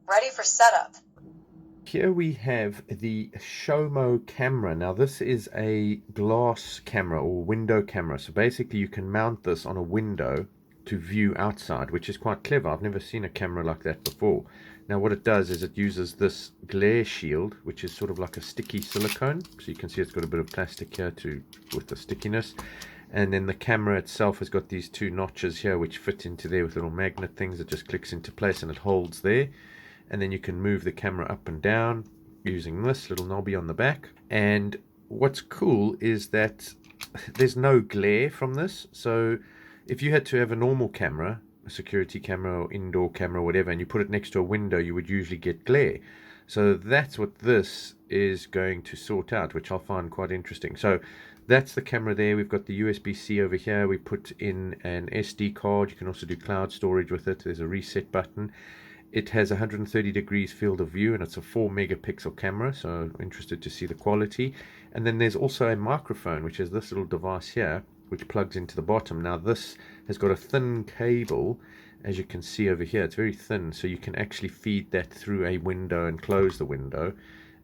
Ready for setup. Here we have the ShowMo camera. Now this is a glass camera or window camera. So basically you can mount this on a window to view outside, which is quite clever. I've never seen a camera like that before. Now what it does is it uses this glare shield, which is sort of like a sticky silicone. So you can see it's got a bit of plastic here with the stickiness. And then the camera itself has got these two notches here which fit into there with little magnet things. It just clicks into place and it holds there. And then you can move the camera up and down using this little knobby on the back. And what's cool is that there's no glare from this. So if you had to have a normal camera, a security camera or indoor camera or whatever, and you put it next to a window, you would usually get glare. So that's what this is going to sort out, which I'll find quite interesting. So that's the camera there. We've got the USB-C over here. We put in an SD card. You can also do cloud storage with it. There's a reset button. It has 130 degrees field of view and it's a 4 megapixel camera, so I'm interested to see the quality. And then there's also a microphone, which is this little device here, which plugs into the bottom. Now this has got a thin cable, as you can see over here. It's very thin, so you can actually feed that through a window and close the window,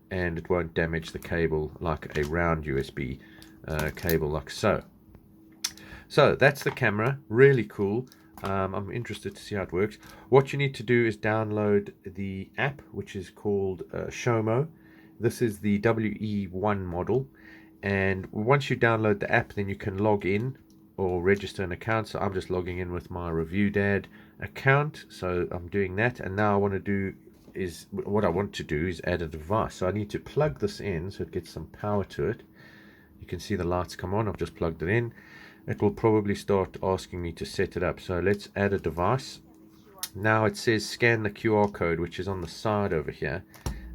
and it won't damage the cable like a round USB cable like so. So that's the camera, really cool. I'm interested to see how it works. What you need to do is download the app, which is called ShowMo. This is the WE1 model, and once you download the app, then you can log in or register an account. So I'm just logging in with my Review Dad account, so I'm doing that. And now what I want to do is add a device. So I need to plug this in so it gets some power to it. You can see the lights come on. I've just plugged it in. It will probably start asking me to set it up. So let's add a device. Now it says scan the QR code, which is on the side over here.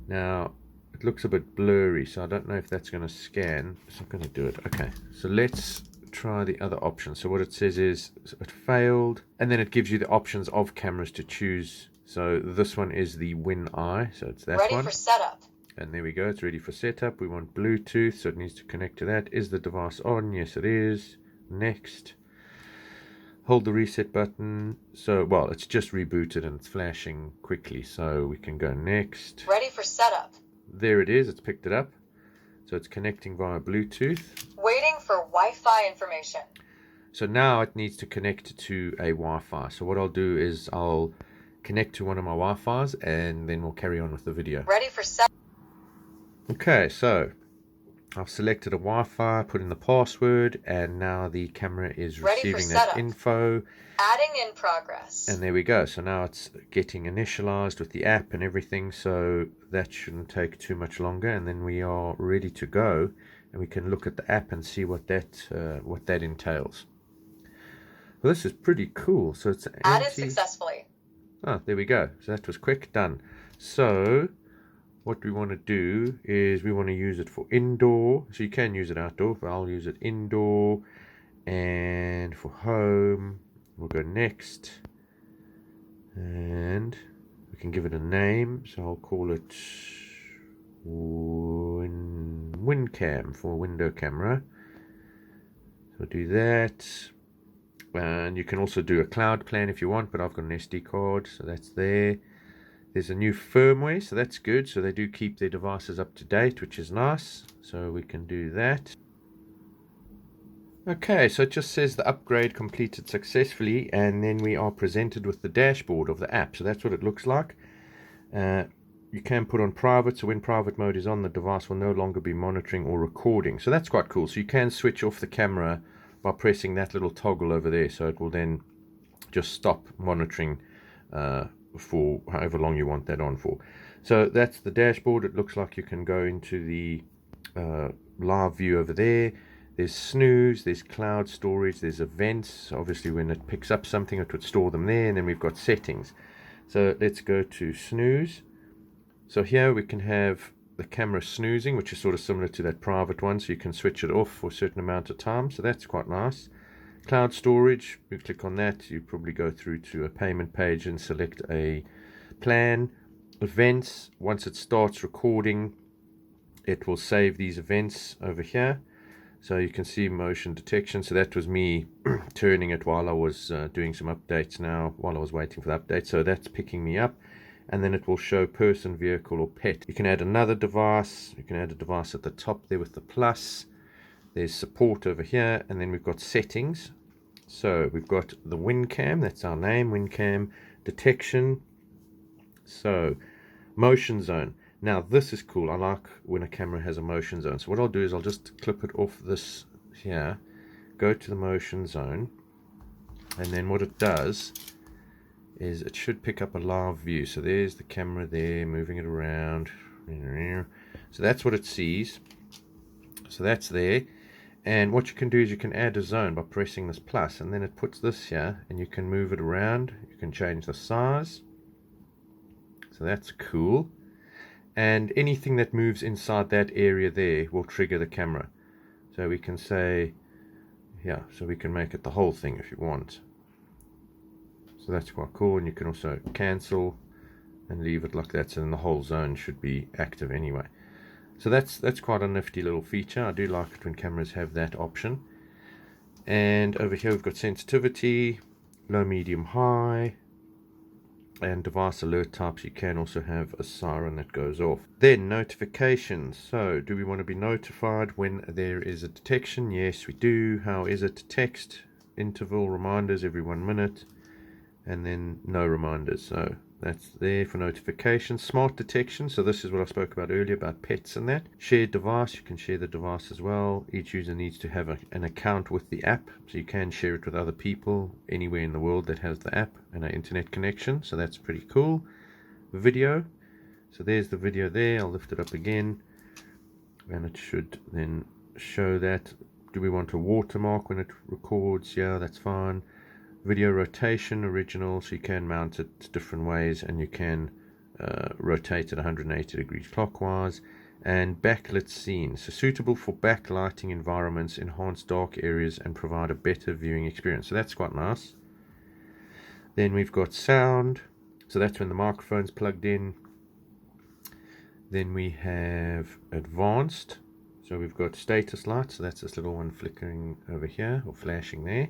Now it looks a bit blurry, so I don't know if that's going to scan. It's not going to do it. Okay, so let's try the other option. So what it says is it failed, and then it gives you the options of cameras to choose. So this one is the WinEye, so it's that one. Ready for setup. And there we go, it's ready for setup. We want Bluetooth, so it needs to connect to that. Is the device on? Yes, it is. Next. Hold the reset button. So, well, it's just rebooted and it's flashing quickly, so we can go next. Ready for setup. There it is, it's picked it up. So it's connecting via Bluetooth. Waiting for Wi-Fi information. So now it needs to connect to a Wi-Fi. So what I'll do is I'll connect to one of my Wi-Fi's and then we'll carry on with the video. Ready for setup. Okay, so I've selected a Wi-Fi, put in the password, and now the camera is receiving that info. Adding in progress. And there we go. So now it's getting initialized with the app and everything, so that shouldn't take too much longer. And then we are ready to go, and we can look at the app and see what that entails. Well, this is pretty cool. So it's added successfully. Oh, there we go. So that was quick, done. So what we want to do is we want to use it for indoor. So you can use it outdoor, but I'll use it indoor. And for home, we'll go next. And we can give it a name. So I'll call it WinCam for window camera. So do that. And you can also do a cloud plan if you want, but I've got an SD card, so that's there. There's a new firmware, so that's good. So they do keep their devices up to date, which is nice. So we can do that. Okay, so it just says the upgrade completed successfully, and then we are presented with the dashboard of the app. So that's what it looks like. You can put on private, so when private mode is on, the device will no longer be monitoring or recording. So that's quite cool. So you can switch off the camera by pressing that little toggle over there. So it will then just stop monitoring for however long you want that on for. So that's the dashboard. It looks like you can go into the live view over there. There's snooze, there's cloud storage, there's events. Obviously when it picks up something it would store them there, and then we've got settings. So let's go to snooze. So here we can have the camera snoozing, which is sort of similar to that private one, so you can switch it off for a certain amount of time, so that's quite nice. Cloud storage, you click on that, you probably go through to a payment page and select a plan. Events, once it starts recording, it will save these events over here. So you can see motion detection. So that was me turning it while I was doing some updates now, while I was waiting for the update. So that's picking me up. and then it will show person, vehicle, or pet. You can add another device. You can add a device at the top there with the plus. There's support over here, and then we've got settings. So we've got the WinCam, that's our name, WinCam, detection. So motion zone. Now this is cool. I like when a camera has a motion zone. So what I'll do is I'll just clip it off this here, go to the motion zone, and then what it does is it should pick up a live view. So there's the camera there, moving it around. So that's what it sees. So that's there. And what you can do is you can add a zone by pressing this plus, and then it puts this here, and you can move it around. You can change the size. So that's cool. And anything that moves inside that area there will trigger the camera. So we can say, yeah, so we can make it the whole thing if you want. So that's quite cool. And you can also cancel and leave it like that, so then the whole zone should be active anyway. So that's quite a nifty little feature. I do like it when cameras have that option. And over here we've got sensitivity, low, medium, high, and device alert types. You can also have a siren that goes off. Then notifications. So do we want to be notified when there is a detection? Yes, we do. How is it? Text, interval, reminders every 1 minute, and then no reminders. So that's there for notifications. Smart detection, so this is what I spoke about earlier about pets and that. Shared device, you can share the device as well. Each user needs to have an account with the app, so you can share it with other people anywhere in the world that has the app and an internet connection, so that's pretty cool. Video, so there's the video there. I'll lift it up again, and it should then show that. Do we want a watermark when it records? Yeah, that's fine. Video rotation, original, so you can mount it different ways, and you can rotate it 180 degrees clockwise. And backlit scene, so suitable for backlighting environments, enhance dark areas, and provide a better viewing experience. So that's quite nice. Then we've got sound, so that's when the microphone's plugged in. Then we have advanced, so we've got status light, so that's this little one flickering over here, or flashing there.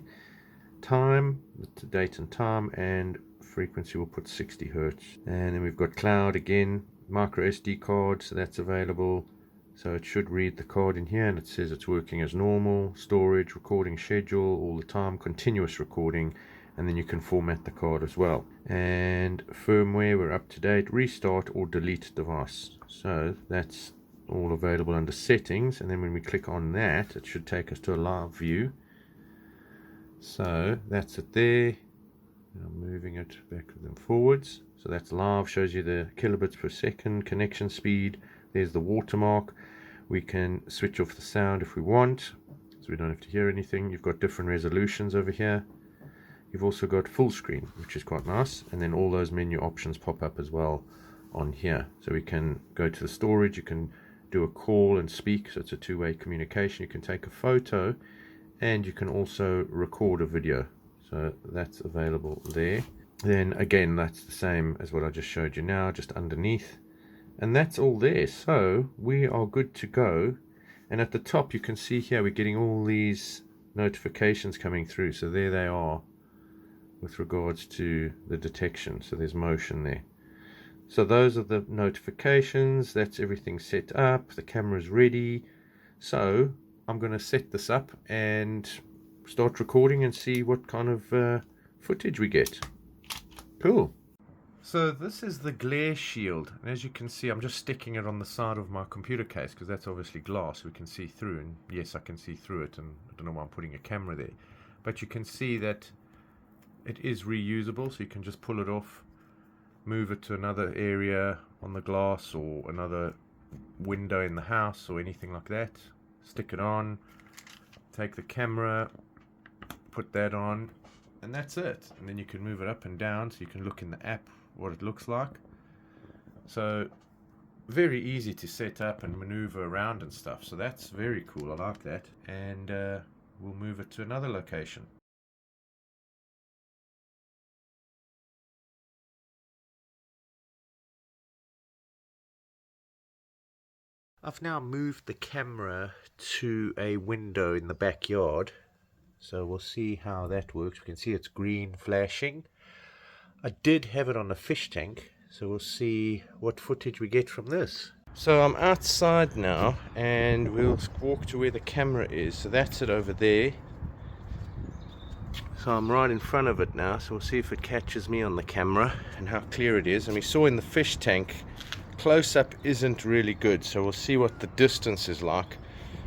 Time, the date and time, and frequency will put 60 hertz. And then we've got cloud again, micro SD card, so that's available. So it should read the card in here, and it says it's working as normal. Storage, recording schedule all the time, continuous recording, and then you can format the card as well. And firmware, we're up to date. Restart or delete device. So that's all available under settings, and then when we click on that, it should take us to a live view. So that's it there. I'm moving it backwards and forwards. So that's live, shows you the kilobits per second, connection speed. There's the watermark. We can switch off the sound if we want, so we don't have to hear anything. You've got different resolutions over here. You've also got full screen, which is quite nice. And then all those menu options pop up as well on here. So we can go to the storage, you can do a call and speak, so it's a two-way communication. You can take a photo, and you can also record a video, so that's available there. Then again, that's the same as what I just showed you now, just underneath, and that's all there. So we are good to go. And at the top you can see here we're getting all these notifications coming through, so there they are with regards to the detection. So there's motion there, so those are the notifications. That's everything set up, the camera's ready. So I'm going to set this up and start recording and see what kind of footage we get. Cool. So this is the glare shield, and as you can see I'm just sticking it on the side of my computer case because that's obviously glass, we can see through, and yes, I can see through it, and I don't know why I'm putting a camera there, but you can see that it is reusable, so you can just pull it off, move it to another area on the glass or another window in the house or anything like that. Stick it on, take the camera, put that on, and that's it. And then you can move it up and down, so you can look in the app what it looks like. So very easy to set up and maneuver around and stuff, so that's very cool. I like that. And we'll move it to another location. I've now moved the camera to a window in the backyard, so we'll see how that works. We can see it's green flashing. I did have it on a fish tank, So we'll see what footage we get from this. So I'm outside now and we'll walk to where the camera is. So that's it over there. So I'm right in front of it now, so we'll see if it catches me on the camera and how clear it is. And we saw in the fish tank, close-up isn't really good, so we'll see what the distance is like.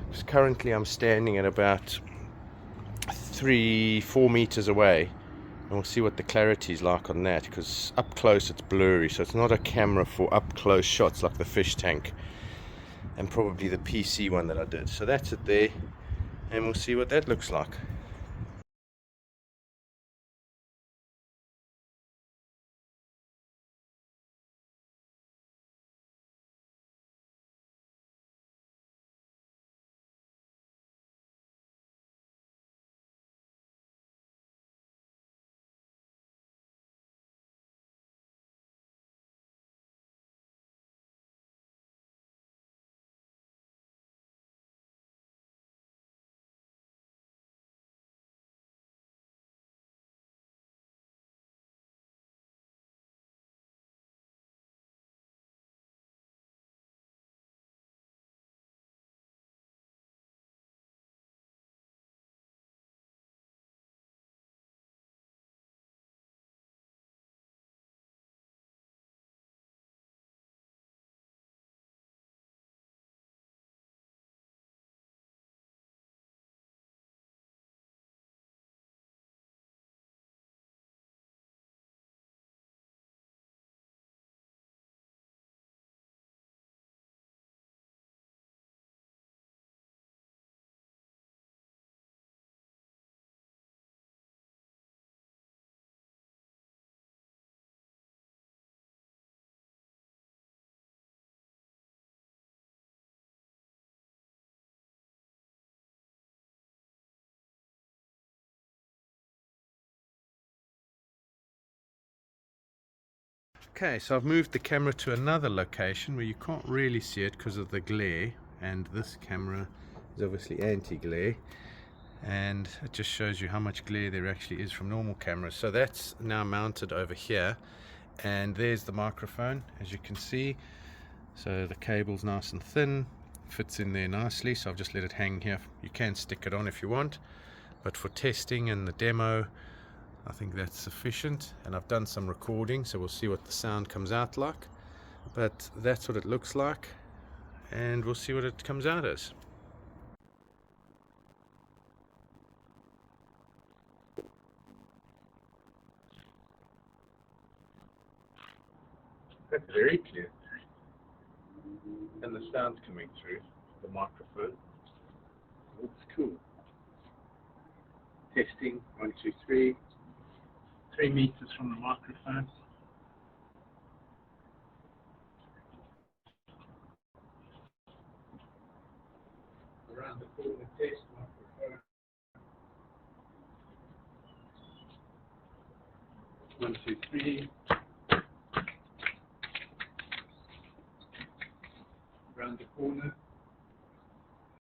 Because currently I'm standing at about 3-4 meters away, and we'll see what the clarity is like on that, because up close it's blurry, so it's not a camera for up close shots like the fish tank and probably the PC one that I did. So that's it there, and we'll see what that looks like. Okay, so I've moved the camera to another location where you can't really see it because of the glare, and this camera is obviously anti-glare, and it just shows you how much glare there actually is from normal cameras. So that's now mounted over here, and there's the microphone, as you can see. So the cable's nice and thin, fits in there nicely, so I've just let it hang here. You can stick it on if you want, but for testing and the demo I think that's sufficient, and I've done some recording, so we'll see what the sound comes out like. But that's what it looks like, and we'll see what it comes out as. That's very clear, and the sound's coming through the microphone. Looks cool. Testing 1, 2, 3. 3 meters from the microphone. Around the corner, test microphone. 1, 2, 3. Around the corner.